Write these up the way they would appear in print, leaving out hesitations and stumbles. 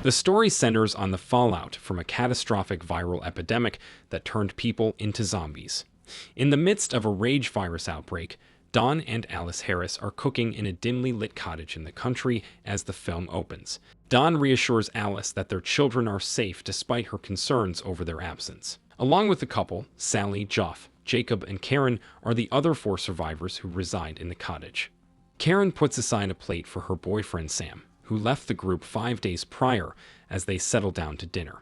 The story centers on the fallout from a catastrophic viral epidemic that turned people into zombies. In the midst of a rage virus outbreak, Dawn and Alice Harris are cooking in a dimly lit cottage in the country as the film opens. Dawn reassures Alice that their children are safe despite her concerns over their absence. Along with the couple, Sally, Joff, Jacob, and Karen are the other 4 survivors who reside in the cottage. Karen puts aside a plate for her boyfriend Sam, who left the group 5 days prior, as they settle down to dinner.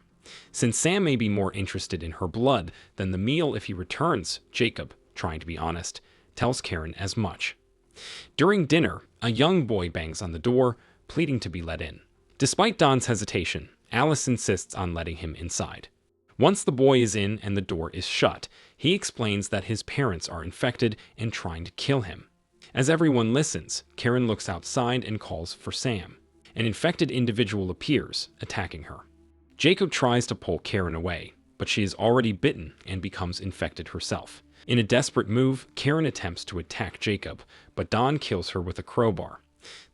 Since Sam may be more interested in her blood than the meal if he returns, Jacob, trying to be honest, tells Karen as much. During dinner, a young boy bangs on the door, pleading to be let in. Despite Dawn's hesitation, Alice insists on letting him inside. Once the boy is in and the door is shut, he explains that his parents are infected and trying to kill him. As everyone listens, Karen looks outside and calls for Sam. An infected individual appears, attacking her. Jacob tries to pull Karen away, but she is already bitten and becomes infected herself. In a desperate move, Karen attempts to attack Jacob, but Dawn kills her with a crowbar.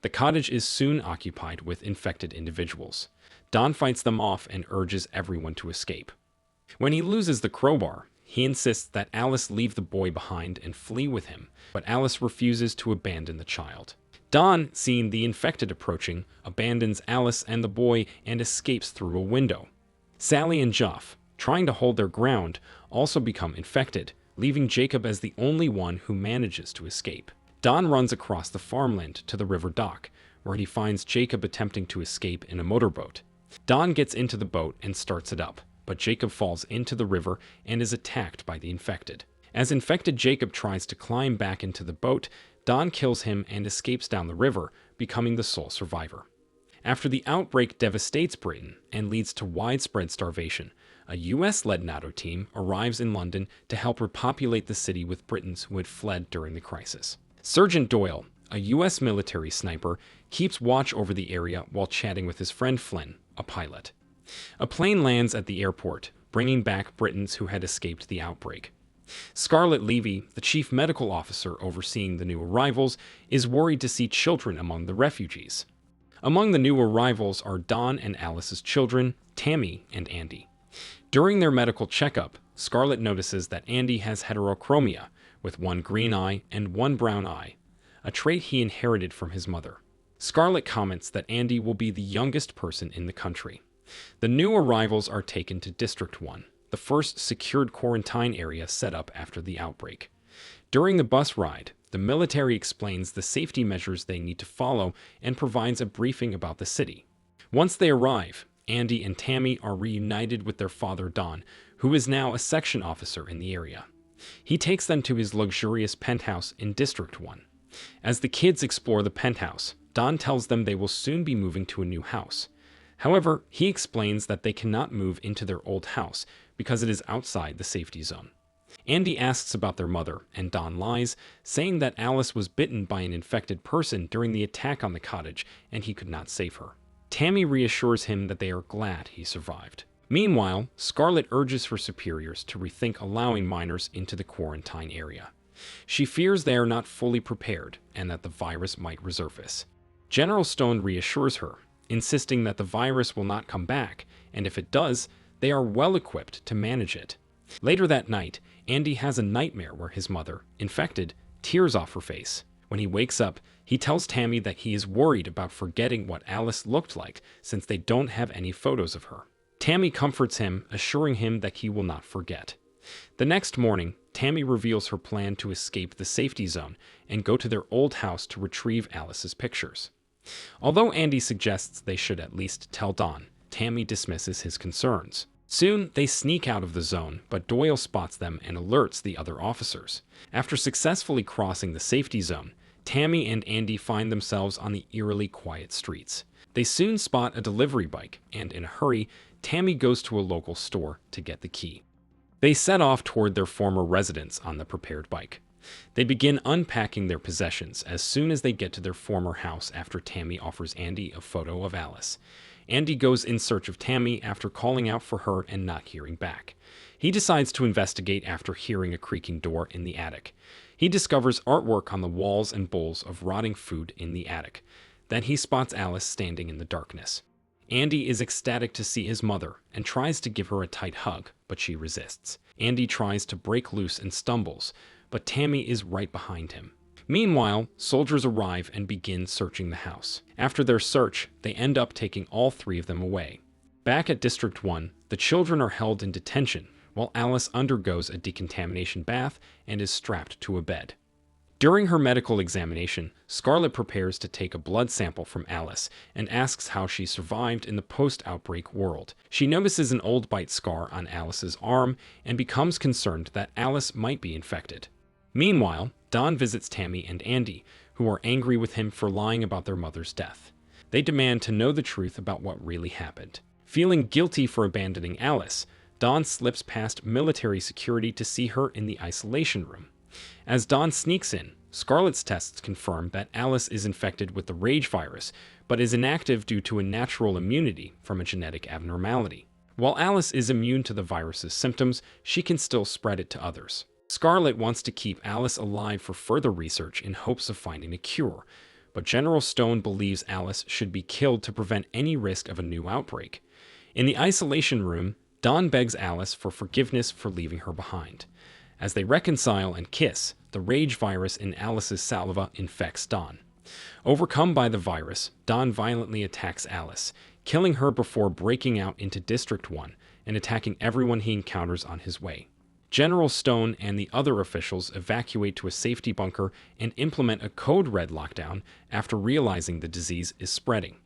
The cottage is soon occupied with infected individuals. Dawn fights them off and urges everyone to escape. When he loses the crowbar, he insists that Alice leave the boy behind and flee with him, but Alice refuses to abandon the child. Dawn, seeing the infected approaching, abandons Alice and the boy and escapes through a window. Sally and Joff, trying to hold their ground, also become infected, leaving Jacob as the only one who manages to escape. Dawn runs across the farmland to the river dock, where he finds Jacob attempting to escape in a motorboat. Dawn gets into the boat and starts it up, but Jacob falls into the river and is attacked by the infected. As infected Jacob tries to climb back into the boat, Dawn kills him and escapes down the river, becoming the sole survivor. After the outbreak devastates Britain and leads to widespread starvation, a US-led NATO team arrives in London to help repopulate the city with Britons who had fled during the crisis. Sergeant Doyle, a US military sniper, keeps watch over the area while chatting with his friend Flynn, a pilot. A plane lands at the airport, bringing back Britons who had escaped the outbreak. Scarlett Levy, the chief medical officer overseeing the new arrivals, is worried to see children among the refugees. Among the new arrivals are Dawn and Alice's children, Tammy and Andy. During their medical checkup, Scarlett notices that Andy has heterochromia, with one green eye and one brown eye, a trait he inherited from his mother. Scarlett comments that Andy will be the youngest person in the country. The new arrivals are taken to District 1, the first secured quarantine area set up after the outbreak. During the bus ride, the military explains the safety measures they need to follow and provides a briefing about the city. Once they arrive, Andy and Tammy are reunited with their father Don, who is now a section officer in the area. He takes them to his luxurious penthouse in District 1. As the kids explore the penthouse, Don tells them they will soon be moving to a new house. However, he explains that they cannot move into their old house because it is outside the safety zone. Andy asks about their mother, and Don lies, saying that Alice was bitten by an infected person during the attack on the cottage and he could not save her. Tammy reassures him that they are glad he survived. Meanwhile, Scarlett urges her superiors to rethink allowing minors into the quarantine area. She fears they are not fully prepared and that the virus might resurface. General Stone reassures her, insisting that the virus will not come back, and if it does, they are well equipped to manage it. Later that night, Andy has a nightmare where his mother, infected, tears off her face. When he wakes up, he tells Tammy that he is worried about forgetting what Alice looked like since they don't have any photos of her. Tammy comforts him, assuring him that he will not forget. The next morning, Tammy reveals her plan to escape the safety zone and go to their old house to retrieve Alice's pictures. Although Andy suggests they should at least tell Don, Tammy dismisses his concerns. Soon, they sneak out of the zone, but Doyle spots them and alerts the other officers. After successfully crossing the safety zone, Tammy and Andy find themselves on the eerily quiet streets. They soon spot a delivery bike, and in a hurry, Tammy goes to a local store to get the key. They set off toward their former residence on the prepared bike. They begin unpacking their possessions as soon as they get to their former house after Tammy offers Andy a photo of Alice. Andy goes in search of Tammy after calling out for her and not hearing back. He decides to investigate after hearing a creaking door in the attic. He discovers artwork on the walls and bowls of rotting food in the attic. Then he spots Alice standing in the darkness. Andy is ecstatic to see his mother and tries to give her a tight hug, but she resists. Andy tries to break loose and stumbles, but Tammy is right behind him. Meanwhile, soldiers arrive and begin searching the house. After their search, they end up taking all three of them away. Back at District 1, the children are held in detention, while Alice undergoes a decontamination bath and is strapped to a bed. During her medical examination, Scarlett prepares to take a blood sample from Alice and asks how she survived in the post-outbreak world. She notices an old bite scar on Alice's arm and becomes concerned that Alice might be infected. Meanwhile, Don visits Tammy and Andy, who are angry with him for lying about their mother's death. They demand to know the truth about what really happened. Feeling guilty for abandoning Alice, Don slips past military security to see her in the isolation room. As Don sneaks in, Scarlett's tests confirm that Alice is infected with the rage virus, but is inactive due to a natural immunity from a genetic abnormality. While Alice is immune to the virus's symptoms, she can still spread it to others. Scarlett wants to keep Alice alive for further research in hopes of finding a cure, but General Stone believes Alice should be killed to prevent any risk of a new outbreak. In the isolation room, Don begs Alice for forgiveness for leaving her behind. As they reconcile and kiss, the rage virus in Alice's saliva infects Don. Overcome by the virus, Don violently attacks Alice, killing her before breaking out into District 1 and attacking everyone he encounters on his way. General Stone and the other officials evacuate to a safety bunker and implement a code red lockdown after realizing the disease is spreading.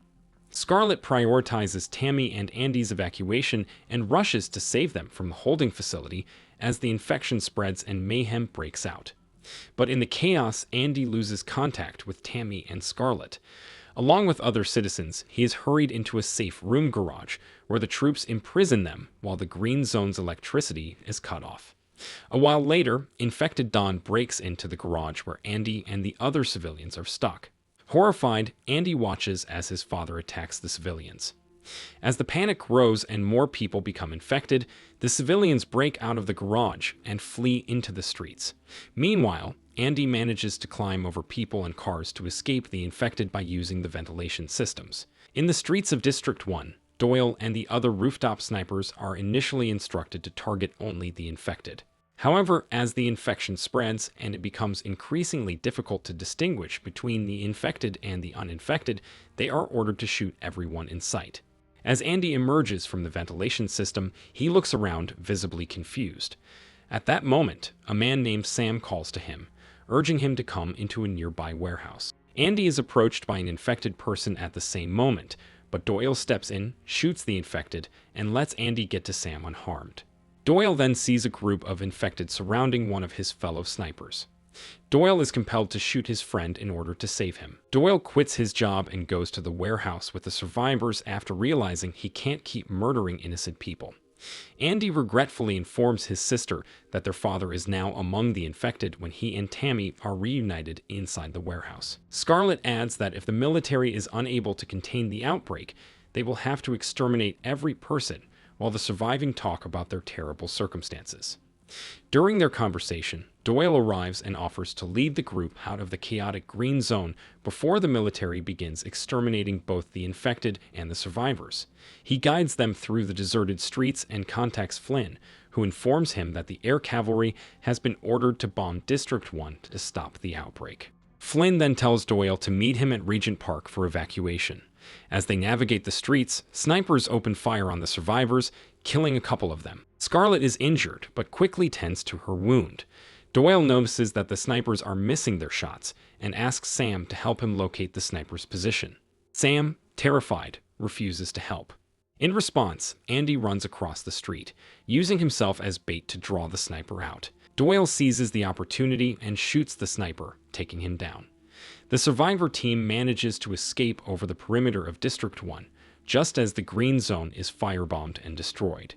Scarlett prioritizes Tammy and Andy's evacuation and rushes to save them from the holding facility as the infection spreads and mayhem breaks out. But in the chaos, Andy loses contact with Tammy and Scarlett. Along with other citizens, he is hurried into a safe room garage where the troops imprison them while the green zone's electricity is cut off. A while later, infected Don breaks into the garage where Andy and the other civilians are stuck. Horrified, Andy watches as his father attacks the civilians. As the panic grows and more people become infected, the civilians break out of the garage and flee into the streets. Meanwhile, Andy manages to climb over people and cars to escape the infected by using the ventilation systems. In the streets of District 1, Doyle and the other rooftop snipers are initially instructed to target only the infected. However, as the infection spreads and it becomes increasingly difficult to distinguish between the infected and the uninfected, they are ordered to shoot everyone in sight. As Andy emerges from the ventilation system, he looks around, visibly confused. At that moment, a man named Sam calls to him, urging him to come into a nearby warehouse. Andy is approached by an infected person at the same moment, but Doyle steps in, shoots the infected, and lets Andy get to Sam unharmed. Doyle then sees a group of infected surrounding one of his fellow snipers. Doyle is compelled to shoot his friend in order to save him. Doyle quits his job and goes to the warehouse with the survivors after realizing he can't keep murdering innocent people. Andy regretfully informs his sister that their father is now among the infected when he and Tammy are reunited inside the warehouse. Scarlett adds that if the military is unable to contain the outbreak, they will have to exterminate every person, while the surviving talk about their terrible circumstances. During their conversation, Doyle arrives and offers to lead the group out of the chaotic green zone before the military begins exterminating both the infected and the survivors. He guides them through the deserted streets and contacts Flynn, who informs him that the air cavalry has been ordered to bomb District 1 to stop the outbreak. Flynn then tells Doyle to meet him at Regent Park for evacuation. As they navigate the streets, snipers open fire on the survivors, killing a couple of them. Scarlett is injured, but quickly tends to her wound. Doyle notices that the snipers are missing their shots and asks Sam to help him locate the sniper's position. Sam, terrified, refuses to help. In response, Andy runs across the street, using himself as bait to draw the sniper out. Doyle seizes the opportunity and shoots the sniper, taking him down. The survivor team manages to escape over the perimeter of District 1, just as the green zone is firebombed and destroyed.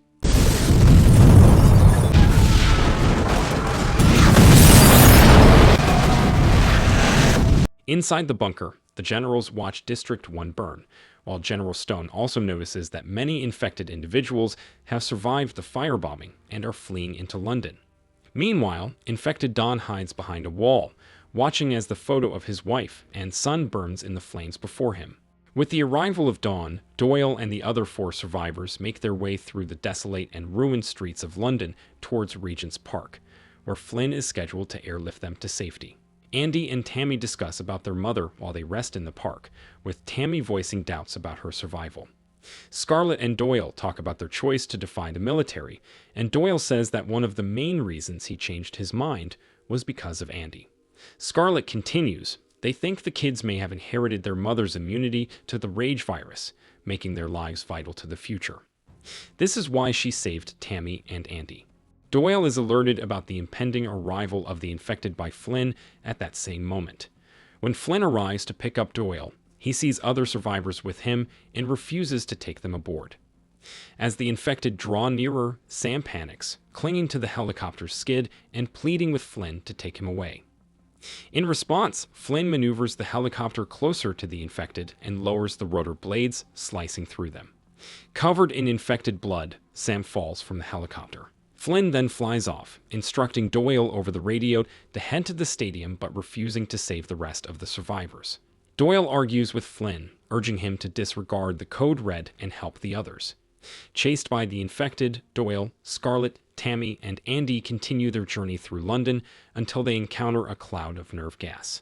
Inside the bunker, the generals watch District 1 burn, while General Stone also notices that many infected individuals have survived the firebombing and are fleeing into London. Meanwhile, infected Don hides behind a wall, watching as the photo of his wife and son burns in the flames before him. With the arrival of dawn, Doyle and the other four survivors make their way through the desolate and ruined streets of London towards Regent's Park, where Flynn is scheduled to airlift them to safety. Andy and Tammy discuss about their mother while they rest in the park, with Tammy voicing doubts about her survival. Scarlett and Doyle talk about their choice to defy the military, and Doyle says that one of the main reasons he changed his mind was because of Andy. Scarlett continues, they think the kids may have inherited their mother's immunity to the rage virus, making their lives vital to the future. This is why she saved Tammy and Andy. Doyle is alerted about the impending arrival of the infected by Flynn at that same moment. When Flynn arrives to pick up Doyle, he sees other survivors with him and refuses to take them aboard. As the infected draw nearer, Sam panics, clinging to the helicopter's skid and pleading with Flynn to take him away. In response, Flynn maneuvers the helicopter closer to the infected and lowers the rotor blades, slicing through them. Covered in infected blood, Sam falls from the helicopter. Flynn then flies off, instructing Doyle over the radio to head to the stadium but refusing to save the rest of the survivors. Doyle argues with Flynn, urging him to disregard the code red and help the others. Chased by the infected, Doyle, Scarlett, Tammy, and Andy continue their journey through London until they encounter a cloud of nerve gas.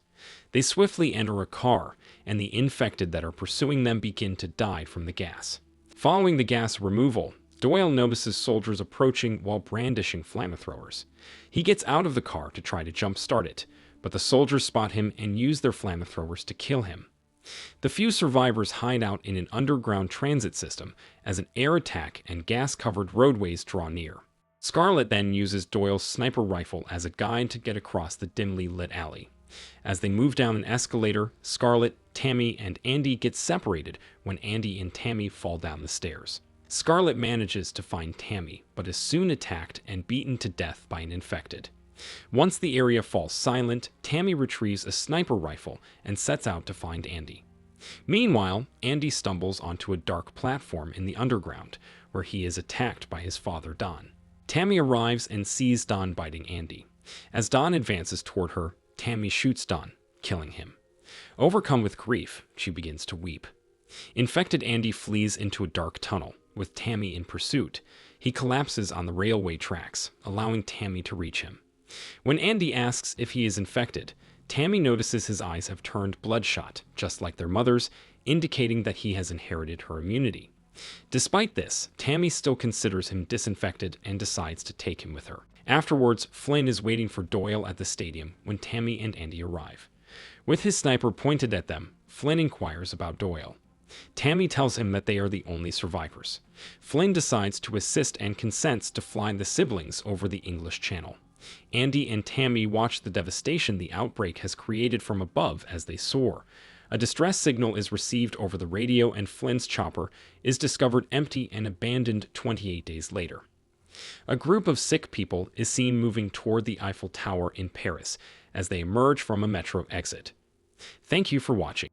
They swiftly enter a car, and the infected that are pursuing them begin to die from the gas. Following the gas removal, Doyle notices soldiers approaching while brandishing flamethrowers. He gets out of the car to try to jumpstart it, but the soldiers spot him and use their flamethrowers to kill him. The few survivors hide out in an underground transit system as an air attack and gas-covered roadways draw near. Scarlett then uses Doyle's sniper rifle as a guide to get across the dimly lit alley. As they move down an escalator, Scarlett, Tammy, and Andy get separated when Andy and Tammy fall down the stairs. Scarlett manages to find Tammy, but is soon attacked and beaten to death by an infected. Once the area falls silent, Tammy retrieves a sniper rifle and sets out to find Andy. Meanwhile, Andy stumbles onto a dark platform in the underground, where he is attacked by his father, Don. Tammy arrives and sees Don biting Andy. As Don advances toward her, Tammy shoots Don, killing him. Overcome with grief, she begins to weep. Infected Andy flees into a dark tunnel, with Tammy in pursuit. He collapses on the railway tracks, allowing Tammy to reach him. When Andy asks if he is infected, Tammy notices his eyes have turned bloodshot, just like their mother's, indicating that he has inherited her immunity. Despite this, Tammy still considers him disinfected and decides to take him with her. Afterwards, Flynn is waiting for Doyle at the stadium when Tammy and Andy arrive. With his sniper pointed at them, Flynn inquires about Doyle. Tammy tells him that they are the only survivors. Flynn decides to assist and consents to fly the siblings over the English Channel. Andy and Tammy watch the devastation the outbreak has created from above as they soar. A distress signal is received over the radio and Flynn's chopper is discovered empty and abandoned 28 days later. A group of sick people is seen moving toward the Eiffel Tower in Paris as they emerge from a metro exit. Thank you for watching.